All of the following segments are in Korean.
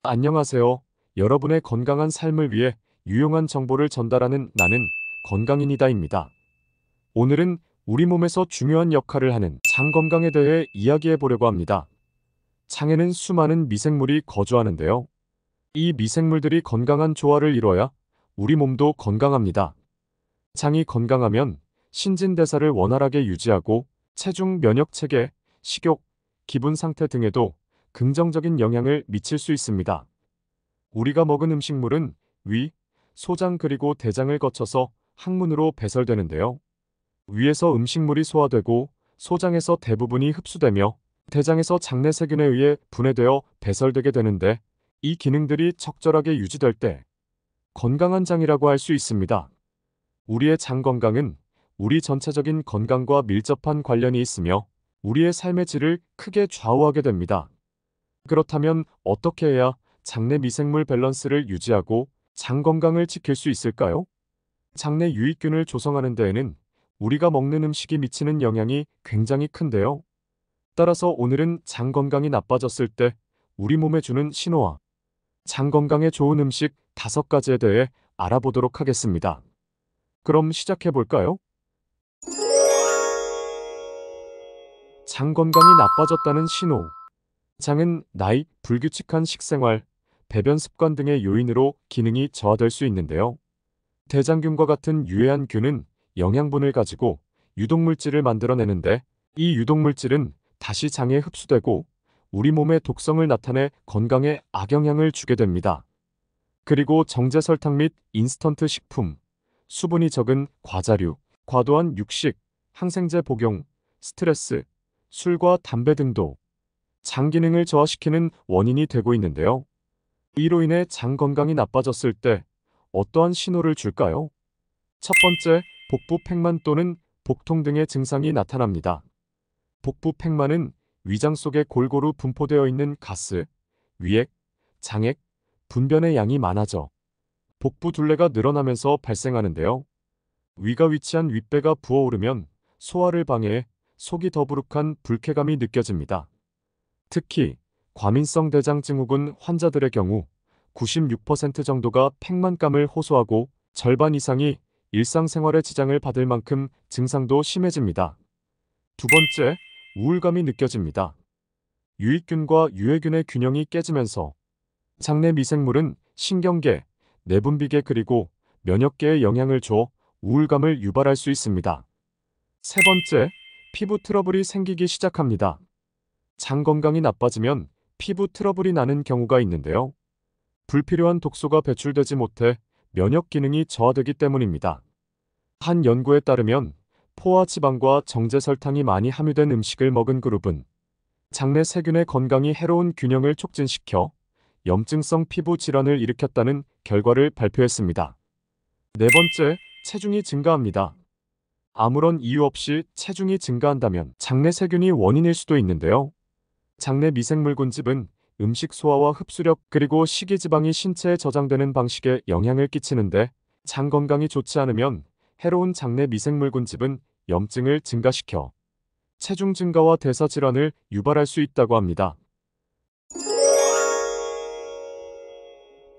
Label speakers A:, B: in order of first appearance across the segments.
A: 안녕하세요. 여러분의 건강한 삶을 위해 유용한 정보를 전달하는 나는 건강인이다입니다. 오늘은 우리 몸에서 중요한 역할을 하는 장 건강에 대해 이야기해 보려고 합니다. 장에는 수많은 미생물이 거주하는데요. 이 미생물들이 건강한 조화를 이뤄야 우리 몸도 건강합니다. 장이 건강하면 신진대사를 원활하게 유지하고 체중 면역 체계, 식욕, 기분 상태 등에도 긍정적인 영향을 미칠 수 있습니다. 우리가 먹은 음식물은 위, 소장 그리고 대장을 거쳐서 항문으로 배설되는데요. 위에서 음식물이 소화되고 소장에서 대부분이 흡수되며 대장에서 장내 세균에 의해 분해되어 배설되게 되는데, 이 기능들이 적절하게 유지될 때 건강한 장이라고 할 수 있습니다. 우리의 장 건강은 우리 전체적인 건강과 밀접한 관련이 있으며 우리의 삶의 질을 크게 좌우하게 됩니다. 그렇다면 어떻게 해야 장내 미생물 밸런스를 유지하고 장 건강을 지킬 수 있을까요? 장내 유익균을 조성하는 데에는 우리가 먹는 음식이 미치는 영향이 굉장히 큰데요. 따라서 오늘은 장 건강이 나빠졌을 때 우리 몸에 주는 신호와 장 건강에 좋은 음식 5가지에 대해 알아보도록 하겠습니다. 그럼 시작해 볼까요? 장 건강이 나빠졌다는 신호. 장은 나이, 불규칙한 식생활, 배변 습관 등의 요인으로 기능이 저하될 수 있는데요. 대장균과 같은 유해한 균은 영양분을 가지고 유독물질을 만들어내는데, 이 유독물질은 다시 장에 흡수되고 우리 몸의 독성을 나타내 건강에 악영향을 주게 됩니다. 그리고 정제 설탕 및 인스턴트 식품, 수분이 적은 과자류, 과도한 육식, 항생제 복용, 스트레스, 술과 담배 등도 장 기능을 저하시키는 원인이 되고 있는데요. 이로 인해 장 건강이 나빠졌을 때 어떠한 신호를 줄까요? 첫 번째, 복부 팽만 또는 복통 등의 증상이 나타납니다. 복부 팽만은 위장 속에 골고루 분포되어 있는 가스, 위액, 장액, 분변의 양이 많아져 복부 둘레가 늘어나면서 발생하는데요. 위가 위치한 윗배가 부어오르면 소화를 방해해 속이 더부룩한 불쾌감이 느껴집니다. 특히 과민성 대장 증후군 환자들의 경우 96% 정도가 팽만감을 호소하고 절반 이상이 일상생활에 지장을 받을 만큼 증상도 심해집니다. 두 번째, 우울감이 느껴집니다. 유익균과 유해균의 균형이 깨지면서 장내 미생물은 신경계, 내분비계 그리고 면역계에 영향을 줘 우울감을 유발할 수 있습니다. 세 번째, 피부 트러블이 생기기 시작합니다. 장 건강이 나빠지면 피부 트러블이 나는 경우가 있는데요. 불필요한 독소가 배출되지 못해 면역 기능이 저하되기 때문입니다. 한 연구에 따르면 포화 지방과 정제 설탕이 많이 함유된 음식을 먹은 그룹은 장내 세균의 건강이 해로운 균형을 촉진시켜 염증성 피부 질환을 일으켰다는 결과를 발표했습니다. 네 번째, 체중이 증가합니다. 아무런 이유 없이 체중이 증가한다면 장내 세균이 원인일 수도 있는데요. 장내 미생물 군집은 음식 소화와 흡수력 그리고 식이지방이 신체에 저장되는 방식에 영향을 끼치는데, 장 건강이 좋지 않으면 해로운 장내 미생물 군집은 염증을 증가시켜 체중 증가와 대사 질환을 유발할 수 있다고 합니다.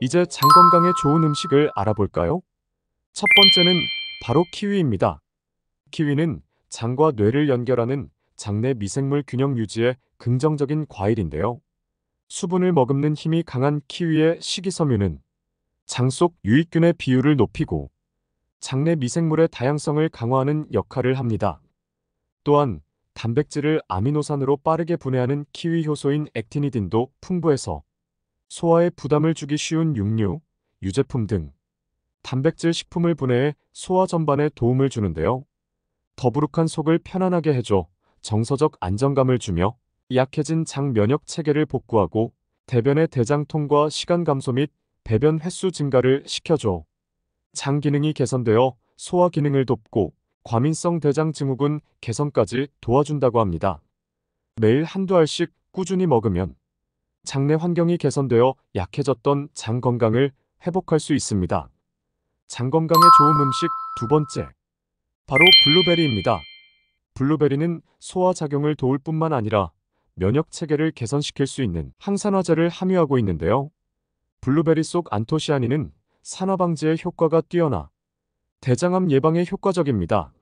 A: 이제 장 건강에 좋은 음식을 알아볼까요? 첫 번째는 바로 키위입니다. 키위는 장과 뇌를 연결하는 장내 미생물 균형 유지에 긍정적인 과일인데요. 수분을 머금는 힘이 강한 키위의 식이섬유는 장 속 유익균의 비율을 높이고 장내 미생물의 다양성을 강화하는 역할을 합니다. 또한 단백질을 아미노산으로 빠르게 분해하는 키위 효소인 액티니딘도 풍부해서 소화에 부담을 주기 쉬운 육류, 유제품 등 단백질 식품을 분해해 소화 전반에 도움을 주는데요. 더부룩한 속을 편안하게 해줘 정서적 안정감을 주며 약해진 장 면역 체계를 복구하고 대변의 대장통과 시간 감소 및 배변 횟수 증가를 시켜줘 장 기능이 개선되어 소화 기능을 돕고 과민성 대장 증후군 개선까지 도와준다고 합니다. 매일 한두 알씩 꾸준히 먹으면 장내 환경이 개선되어 약해졌던 장 건강을 회복할 수 있습니다. 장 건강에 좋은 음식 두 번째, 바로 블루베리입니다. 블루베리는 소화 작용을 도울 뿐만 아니라 면역 체계를 개선시킬 수 있는 항산화제를 함유하고 있는데요. 블루베리 속 안토시아닌은 산화 방지에 효과가 뛰어나 대장암 예방에 효과적입니다.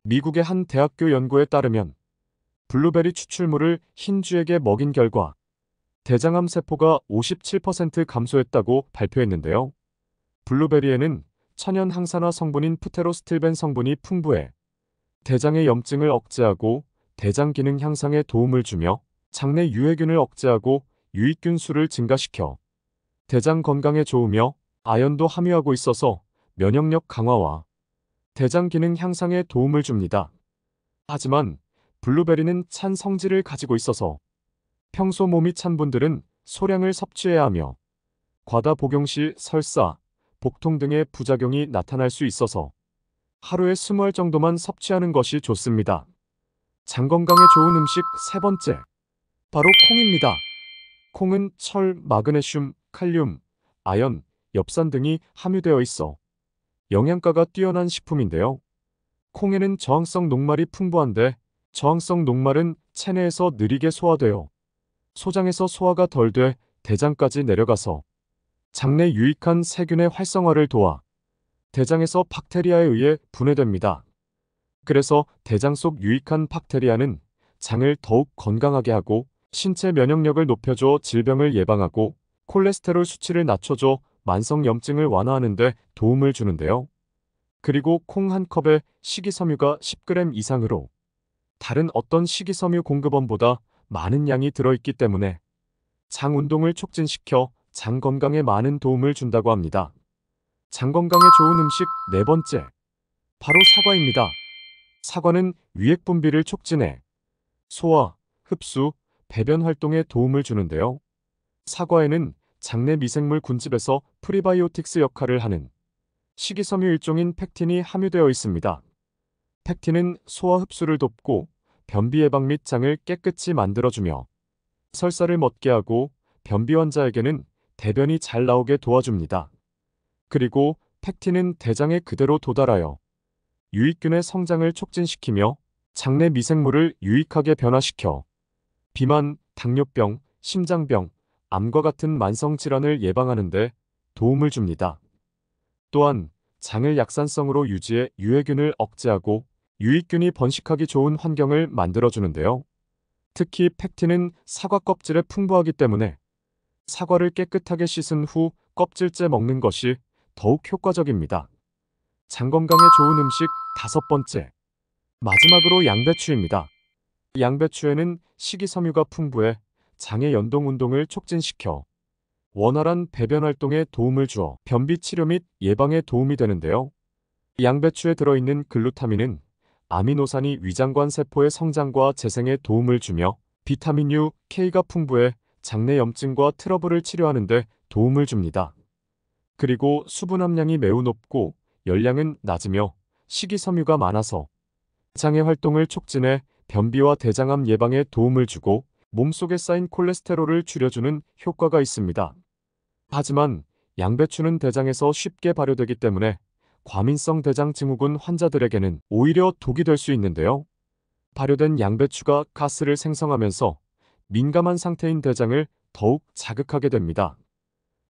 A: 미국의 한 대학교 연구에 따르면 블루베리 추출물을 흰쥐에게 먹인 결과 대장암 세포가 57% 감소했다고 발표했는데요. 블루베리에는 천연 항산화 성분인 프테로스틸벤 성분이 풍부해 대장의 염증을 억제하고 대장 기능 향상에 도움을 주며 장내 유해균을 억제하고 유익균 수를 증가시켜 대장 건강에 좋으며 아연도 함유하고 있어서 면역력 강화와 대장 기능 향상에 도움을 줍니다. 하지만 블루베리는 찬 성질을 가지고 있어서 평소 몸이 찬 분들은 소량을 섭취해야 하며 과다 복용 시 설사, 복통 등의 부작용이 나타날 수 있어서 하루에 20알 정도만 섭취하는 것이 좋습니다. 장 건강에 좋은 음식 세 번째, 바로 콩입니다. 콩은 철, 마그네슘, 칼륨, 아연, 엽산 등이 함유되어 있어 영양가가 뛰어난 식품인데요. 콩에는 저항성 녹말이 풍부한데 저항성 녹말은 체내에서 느리게 소화되어 소장에서 소화가 덜 돼 대장까지 내려가서 장내 유익한 세균의 활성화를 도와 대장에서 박테리아에 의해 분해됩니다. 그래서 대장 속 유익한 박테리아는 장을 더욱 건강하게 하고 신체 면역력을 높여줘 질병을 예방하고 콜레스테롤 수치를 낮춰줘 만성염증을 완화하는 데 도움을 주는데요. 그리고 콩 한 컵에 식이섬유가 10g 이상으로 다른 어떤 식이섬유 공급원보다 많은 양이 들어있기 때문에 장 운동을 촉진시켜 장 건강에 많은 도움을 준다고 합니다. 장 건강에 좋은 음식 네 번째, 바로 사과입니다. 사과는 위액 분비를 촉진해 소화, 흡수, 배변 활동에 도움을 주는데요. 사과에는 장내 미생물 군집에서 프리바이오틱스 역할을 하는 식이섬유 일종인 팩틴이 함유되어 있습니다. 팩틴은 소화 흡수를 돕고 변비 예방 및 장을 깨끗이 만들어주며 설사를 멎게 하고 변비 환자에게는 대변이 잘 나오게 도와줍니다. 그리고 팩틴은 대장에 그대로 도달하여 유익균의 성장을 촉진시키며 장내 미생물을 유익하게 변화시켜 비만, 당뇨병, 심장병, 암과 같은 만성질환을 예방하는 데 도움을 줍니다. 또한 장을 약산성으로 유지해 유해균을 억제하고 유익균이 번식하기 좋은 환경을 만들어주는데요. 특히 팩틴은 사과 껍질에 풍부하기 때문에 사과를 깨끗하게 씻은 후 껍질째 먹는 것이 더욱 효과적입니다. 장 건강에 좋은 음식 다섯 번째, 마지막으로 양배추입니다. 양배추에는 식이섬유가 풍부해 장의 연동 운동을 촉진시켜 원활한 배변 활동에 도움을 주어 변비 치료 및 예방에 도움이 되는데요. 양배추에 들어있는 글루타민은 아미노산이 위장관 세포의 성장과 재생에 도움을 주며 비타민 U, K가 풍부해 장내 염증과 트러블을 치료하는 데 도움을 줍니다. 그리고 수분 함량이 매우 높고 열량은 낮으며 식이섬유가 많아서 장의 활동을 촉진해 변비와 대장암 예방에 도움을 주고 몸속에 쌓인 콜레스테롤을 줄여주는 효과가 있습니다. 하지만 양배추는 대장에서 쉽게 발효되기 때문에 과민성 대장 증후군 환자들에게는 오히려 독이 될 수 있는데요. 발효된 양배추가 가스를 생성하면서 민감한 상태인 대장을 더욱 자극하게 됩니다.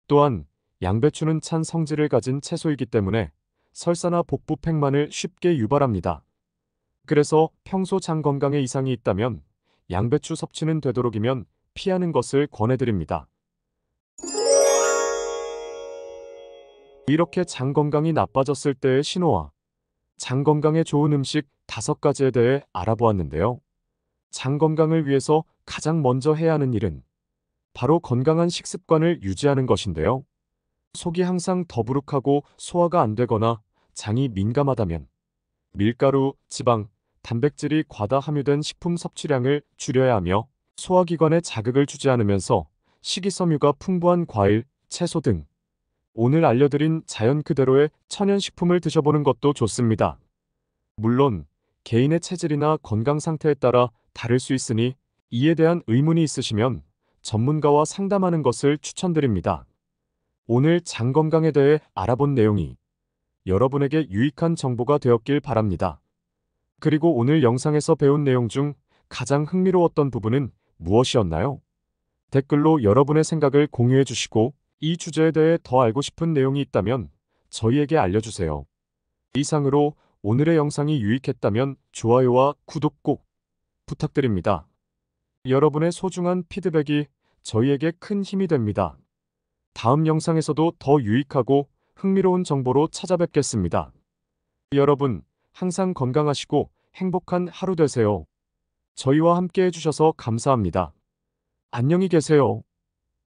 A: 또한 양배추는 찬 성질을 가진 채소이기 때문에 설사나 복부 팽만을 쉽게 유발합니다. 그래서 평소 장 건강에 이상이 있다면 양배추 섭취는 되도록이면 피하는 것을 권해드립니다. 이렇게 장 건강이 나빠졌을 때의 신호와 장 건강에 좋은 음식 5가지에 대해 알아보았는데요. 장 건강을 위해서 가장 먼저 해야 하는 일은 바로 건강한 식습관을 유지하는 것인데요. 속이 항상 더부룩하고 소화가 안 되거나 장이 민감하다면 밀가루, 지방, 단백질이 과다 함유된 식품 섭취량을 줄여야 하며 소화기관에 자극을 주지 않으면서 식이섬유가 풍부한 과일, 채소 등 오늘 알려드린 자연 그대로의 천연식품을 드셔보는 것도 좋습니다. 물론 개인의 체질이나 건강 상태에 따라 다를 수 있으니 이에 대한 의문이 있으시면 전문가와 상담하는 것을 추천드립니다. 오늘 장 건강에 대해 알아본 내용이 여러분에게 유익한 정보가 되었길 바랍니다. 그리고 오늘 영상에서 배운 내용 중 가장 흥미로웠던 부분은 무엇이었나요? 댓글로 여러분의 생각을 공유해 주시고 이 주제에 대해 더 알고 싶은 내용이 있다면 저희에게 알려주세요. 이상으로 오늘의 영상이 유익했다면 좋아요와 구독 꼭 부탁드립니다. 여러분의 소중한 피드백이 저희에게 큰 힘이 됩니다. 다음 영상에서도 더 유익하고 흥미로운 정보로 찾아뵙겠습니다. 여러분, 항상 건강하시고 행복한 하루 되세요. 저희와 함께 해주셔서 감사합니다. 안녕히 계세요.